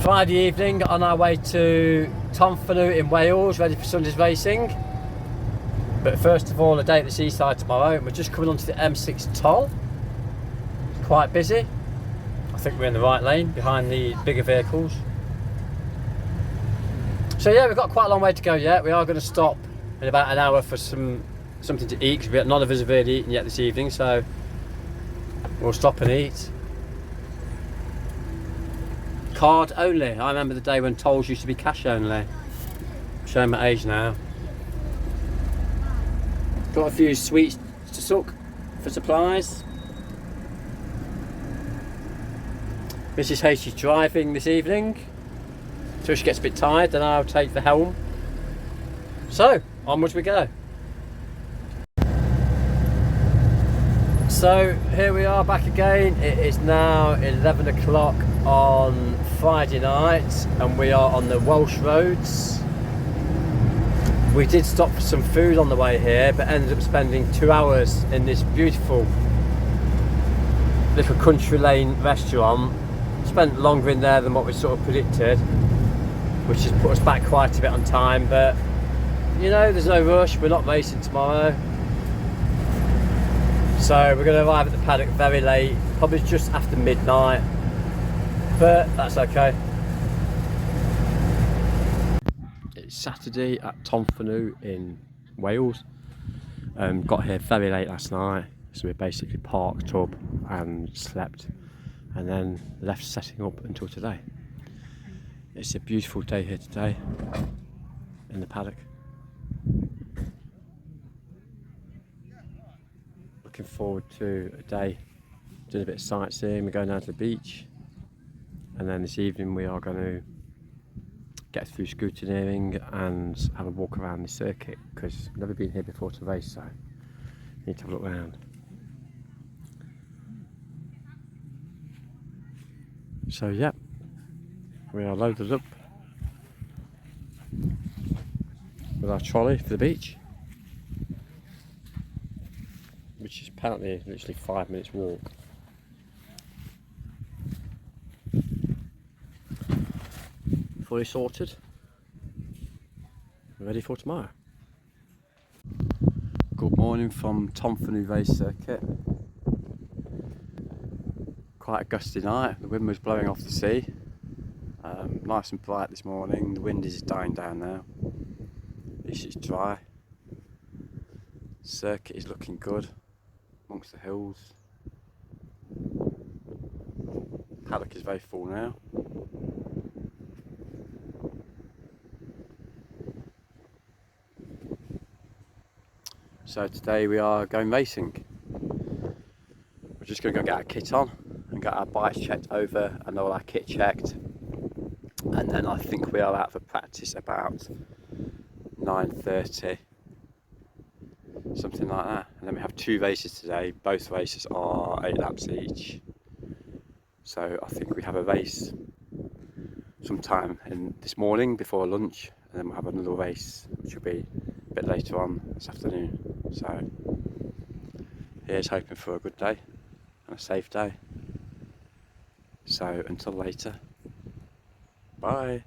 Friday evening on our way to Tonfanau in Wales, ready for Sunday's racing. But first of all, a day at the seaside tomorrow, and we're just coming onto the M6 toll. It's quite busy. I think we're in the right lane behind the bigger vehicles. So yeah, we've got quite a long way to go yet. We are going to stop in about an hour for something to eat, because none of us have really eaten yet this evening, so we'll stop and eat. Card only. I remember the day when tolls used to be cash only. Showing my age now. Got a few sweets to suck for supplies. Mrs H is driving this evening till she gets a bit tired, then I'll take the helm. So, onwards we go. So here we are back again. It is now 11 o'clock on Friday night and we are on the Welsh roads. We did stop for some food on the way here, but ended up spending 2 hours in this beautiful little country lane restaurant. Spent longer in there than what we sort of predicted, which has put us back quite a bit on time, but you know, there's no rush. We're not racing tomorrow. So we're going to arrive at the paddock very late, probably just after midnight, but that's okay. It's Saturday at Tonfanau in Wales. Got here very late last night, so we basically parked up and slept and then left setting up until today. It's a beautiful day here today in the paddock. Looking forward to a day doing a bit of sightseeing. We're going down to the beach, and then this evening we are going to get through scrutineering and have a walk around the circuit, because I've never been here before to race, so need to have a look around. So yeah, we are loaded up with our trolley for the beach, which is apparently literally 5 minutes walk. Fully sorted, ready for tomorrow. Good morning from Tonfanau race circuit. Quite a gusty night, the wind was blowing off the sea. Nice and bright this morning, the wind is dying down now. At least it's dry. Circuit is looking good amongst the hills. Paddock is very full now. So today we are going racing. We're just going to go get our kit on and get our bikes checked over and all our kit checked. And then I think we are out for practice about 9:30, something like that. And then we have 2 races today. Both races are 8 laps each. So I think we have a race sometime in this morning before lunch, and then we'll have another race which will be a bit later on this afternoon. So here's hoping for a good day and a safe day. So until later, bye.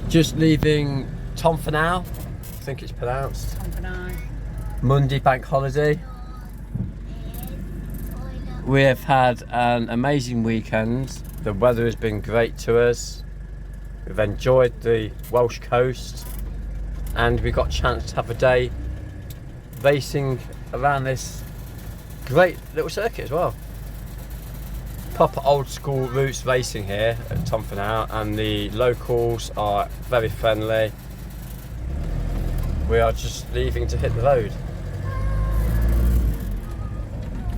Just leaving Tonfanau, I think it's pronounced. Tonfanau. Monday bank holiday. We have had an amazing weekend. The weather has been great to us. We've enjoyed the Welsh coast, and we got a chance to have a day racing around this great little circuit as well. Proper old school roots racing here at Tonfanau, and the locals are very friendly. We are just leaving to hit the road.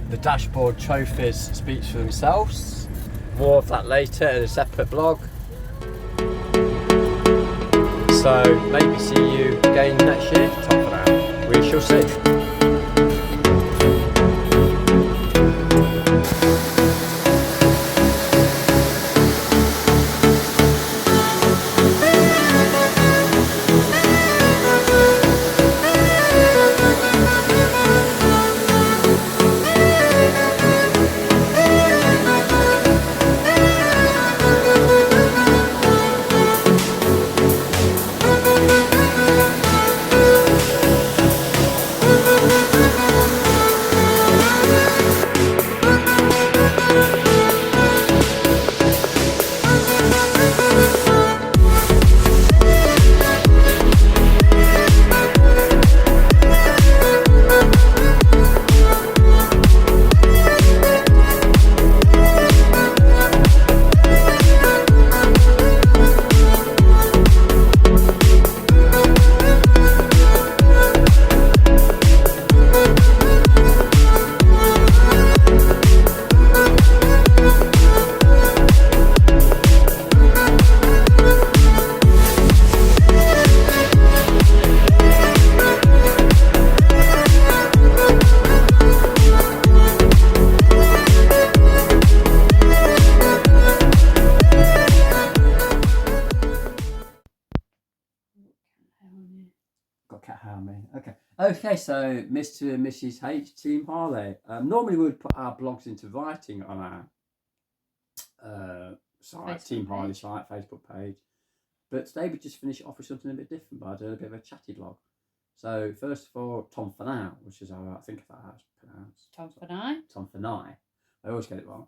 The dashboard trophies speak for themselves. More of that later in a separate vlog. So maybe see you again next year to Tonfanau. We shall see. me. Okay, so Mr. and Mrs. H, Team Harley. Normally we would put our blogs into writing on our site, Facebook Team Harley page. site, Facebook page. But today we just finish it off with something a bit different, by doing a bit of a chatty blog. So first of all, Tonfanau, which is how I think that's how it's pronounced. Tonfanau. I always get it wrong.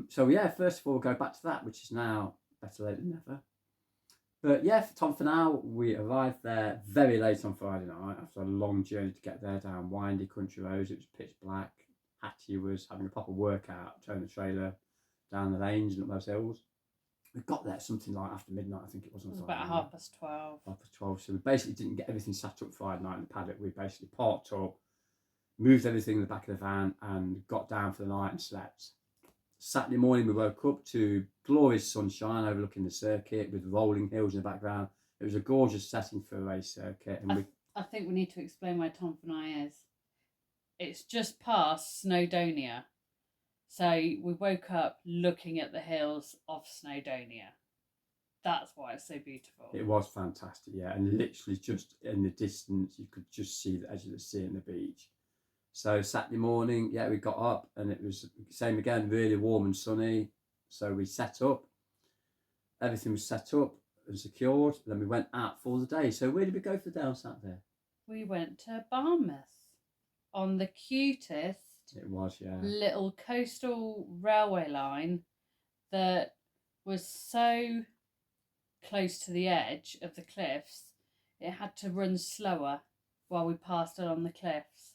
So yeah, first of all, we'll go back to that, which is now better late than never. But yeah, for Tonfanau, we arrived there very late on Friday night after a long journey to get there down windy country roads. It was pitch black. Hattie was having a proper workout, towing the trailer down the lanes and up those hills. We got there something like after midnight, I think it was. It was about 12:30. 12:30. So we basically didn't get everything sat up Friday night in the paddock. We basically parked up, moved everything in the back of the van, and got down for the night and slept. Saturday morning, we woke up to glorious sunshine overlooking the circuit with rolling hills in the background. It was a gorgeous setting for a race circuit. And I think we need to explain where Tonfanau is. It's just past Snowdonia. So we woke up looking at the hills of Snowdonia. That's why it's so beautiful. It was fantastic, yeah. And literally just in the distance, you could just see the edge of the sea and the beach. So Saturday morning, yeah, we got up and it was same again, really warm and sunny. So we set up. Everything was set up and secured. Then we went out for the day. So where did we go for the day on Saturday? We went to Barmouth on the cutest little coastal railway line that was so close to the edge of the cliffs, it had to run slower while we passed along the cliffs.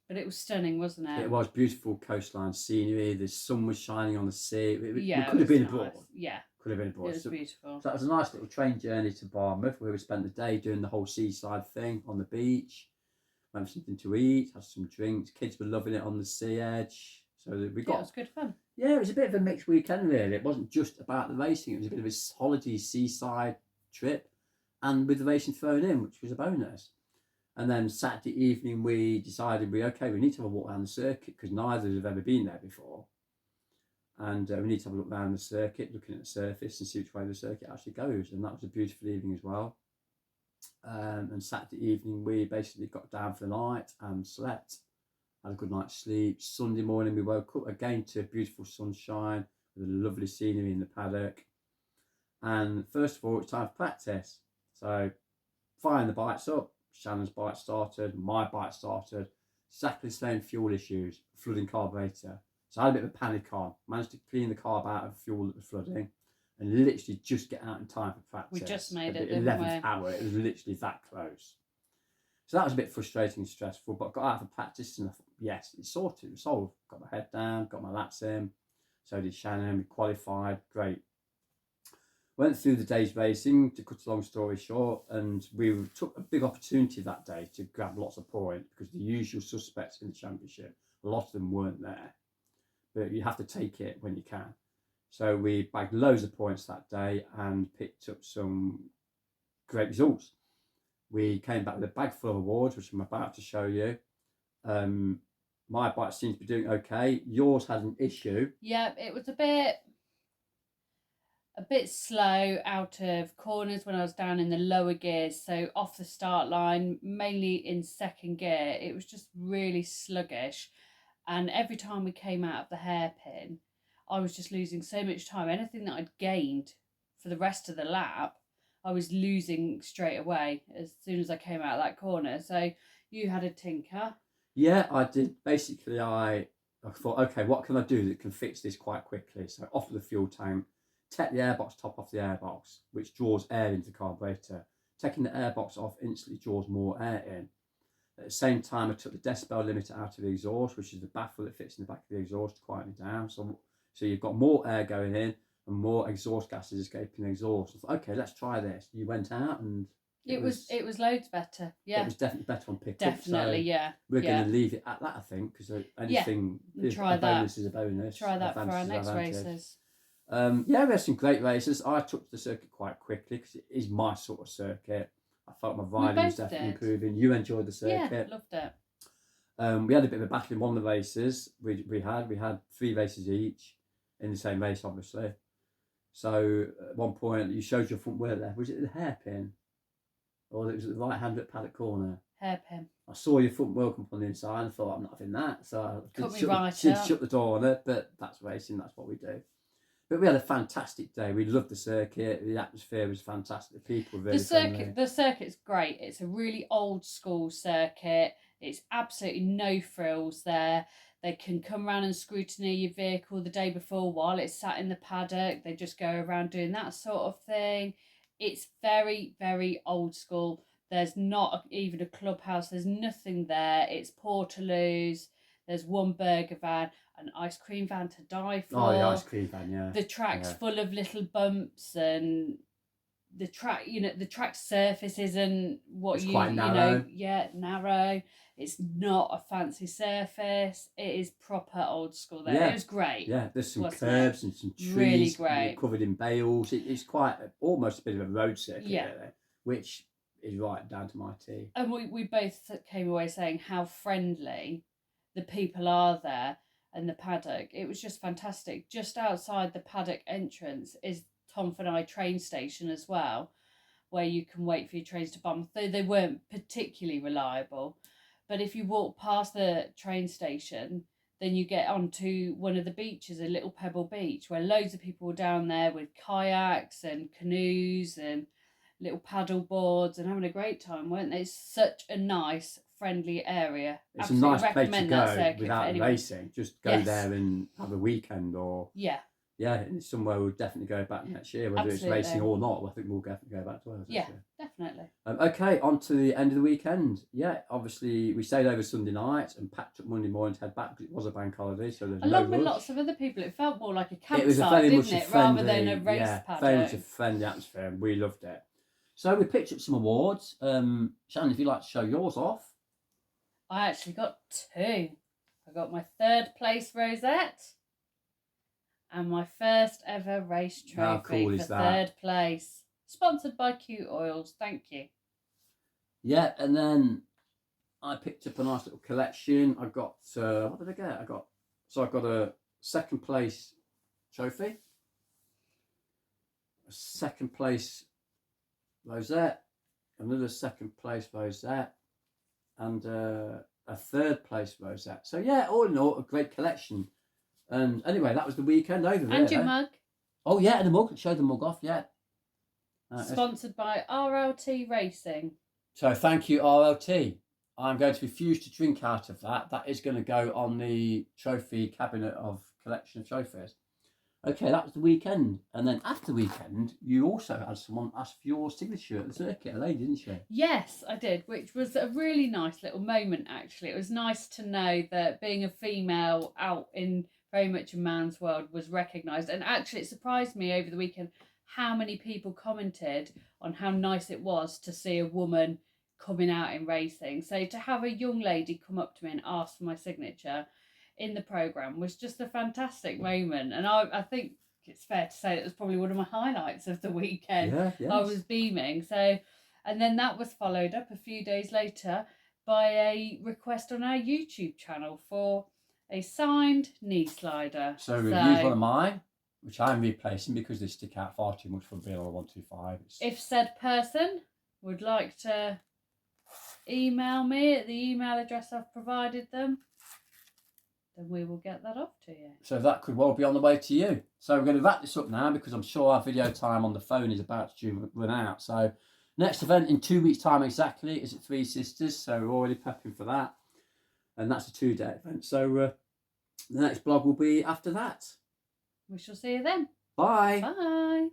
But it was stunning, wasn't it? It was beautiful coastline scenery. The sun was shining on the sea. We it could have been nice. abroad. Yeah. Could have been abroad. It was beautiful. So that was a nice little train journey to Barmouth where we spent the day doing the whole seaside thing on the beach. Went for something to eat, had some drinks. Kids were loving it on the sea edge. So we got. It was good fun. Yeah, it was a bit of a mixed weekend really. It wasn't just about the racing. It was a bit of a holiday seaside trip, and with the racing thrown in, which was a bonus. And then Saturday evening, we decided we need to have a walk around the circuit because neither have ever been there before, and we need to have a look around the circuit, looking at the surface and see which way the circuit actually goes. And that was a beautiful evening as well. And Saturday evening, we basically got down for the night and slept. Had a good night's sleep. Sunday morning, we woke up again to beautiful sunshine with a lovely scenery in the paddock. And first of all, it's time for practice. So firing the bikes up. Shannon's bike started, my bike started, exactly the same fuel issues, flooding carburetor. So I had a bit of a panic on, managed to clean the carb out of fuel that was flooding and literally just get out in time for practice. We just made it, the 11th hour, it was literally that close. So that was a bit frustrating and stressful, but I got out for practice and I thought, yes, it's sorted, it's solved. Got my head down, got my laps in, so did Shannon, we qualified, great. Went through the day's racing, to cut a long story short, and we took a big opportunity that day to grab lots of points because the usual suspects in the championship, a lot of them weren't there. But you have to take it when you can. So we bagged loads of points that day and picked up some great results. We came back with a bag full of awards, which I'm about to show you. My bike seems to be doing okay. Yours had an issue. Yeah, it was a bit slow out of corners when I was down in the lower gears. So off the start line, mainly in second gear, it was just really sluggish. And every time we came out of the hairpin, I was just losing so much time. Anything that I'd gained for the rest of the lap, I was losing straight away as soon as I came out of that corner. So you had a tinker. Yeah, I did. Basically, I thought, okay, what can I do that can fix this quite quickly? So off the fuel tank, take the airbox top off the airbox, which draws air into the carburetor. Taking the airbox off instantly draws more air in. At the same time, I took the decibel limiter out of the exhaust, which is the baffle that fits in the back of the exhaust to quieten it down. So you've got more air going in and more exhaust gases escaping the exhaust. I thought, okay, let's try this. You went out and it was loads better. Yeah, it was definitely better on pickup. Definitely, so yeah. We're going to leave it at that, I think, because anything try a bonus is a bonus. Try that for our next races. Yeah, we had some great races. I took the circuit quite quickly because it is my sort of circuit. I felt my riding was definitely improving. You enjoyed the circuit. Yeah, loved it. We had a bit of a battle in one of the races. We had 3 races each in the same race, obviously. So at one point, you showed your front wheel there. Was it the hairpin? Or it was at the right hand at paddock corner. Hairpin. I saw your front wheel come on the inside and thought, I'm not having that. So I Cut me did right up. shut the door on it, but that's racing, that's what we do. But we had a fantastic day. We loved the circuit. The atmosphere was fantastic. The people were really friendly. The circuit's great. It's a really old school circuit. It's absolutely no frills there. They can come around and scrutiny your vehicle the day before while it's sat in the paddock. They just go around doing that sort of thing. It's very, very old school. There's not even a clubhouse. There's nothing there. It's Portaloos. There's one burger van, an ice cream van to die for. Oh, the ice cream van, yeah. The track's full of little bumps, and the track, the track surface isn't what it's quite narrow. Narrow. It's not a fancy surface. It is proper old school there. Yeah. It was great. Yeah, there's some curbs and some trees. Really great. Covered in bales. It's quite almost a bit of a road circuit, yeah. Really, which is right down to my tea. And we both came away saying how friendly the people are there and the paddock. It was just fantastic. Just outside the paddock entrance is Tonfanau train station as well, where you can wait for your trains to bomb. Though they weren't particularly reliable. But if you walk past the train station, then you get onto one of the beaches, a little pebble beach, where loads of people were down there with kayaks and canoes and little paddle boards and having a great time, weren't they? It's such a nice, friendly area. It's a nice place to go without racing. Just go there and have a weekend, or yeah, and it's somewhere we'll definitely go back next year, whether it's racing or not. I think we'll definitely go back to ours. Yeah, definitely. Okay, on to the end of the weekend. Yeah, obviously we stayed over Sunday night and packed up Monday morning to head back because it was a bank holiday, so there's along with lots of other people. It felt more like a campsite, it was a very much rather than a race paddock. Very much a friendly atmosphere, and we loved it. So we picked up some awards. Shannon, if you'd like to show yours off. I actually got 2. I got my 3rd place rosette and my first ever race trophy for 3rd place. Sponsored by Cute Oils. Thank you. Yeah, and then I picked up a nice little collection. I got, what did I get? I got a 2nd place trophy, a 2nd place rosette, another 2nd place rosette, and a 3rd place rosette. So yeah, all in all, a great collection. And anyway, that was the weekend over there. And your mug. Oh yeah, and the mug. Show the mug off, yeah. Sponsored by RLT Racing. So thank you, RLT. I'm going to refuse to drink out of that. That is going to go on the trophy cabinet of collection of trophies. Okay, that was the weekend. And then after the weekend, you also had someone ask for your signature at the circuit, a lady, didn't she? Yes, I did, which was a really nice little moment, actually. It was nice to know that being a female out in very much a man's world was recognised. And actually, it surprised me over the weekend how many people commented on how nice it was to see a woman coming out in racing. So to have a young lady come up to me and ask for my signature in the programme was just a fantastic moment, and I think it's fair to say it was probably one of my highlights of the weekend. Yeah, yes. I was beaming. So, and then that was followed up a few days later by a request on our YouTube channel for a signed knee slider. So reviewed one of mine, which I'm replacing because they stick out far too much for BL125. If said person would like to email me at the email address I've provided them, then we will get that off to you. So that could well be on the way to you. So we're going to wrap this up now because I'm sure our video time on the phone is about to run out. So next event in 2 weeks' time exactly is at Three Sisters. So we're already prepping for that. And that's a 2-day event. So the next vlog will be after that. We shall see you then. Bye. Bye.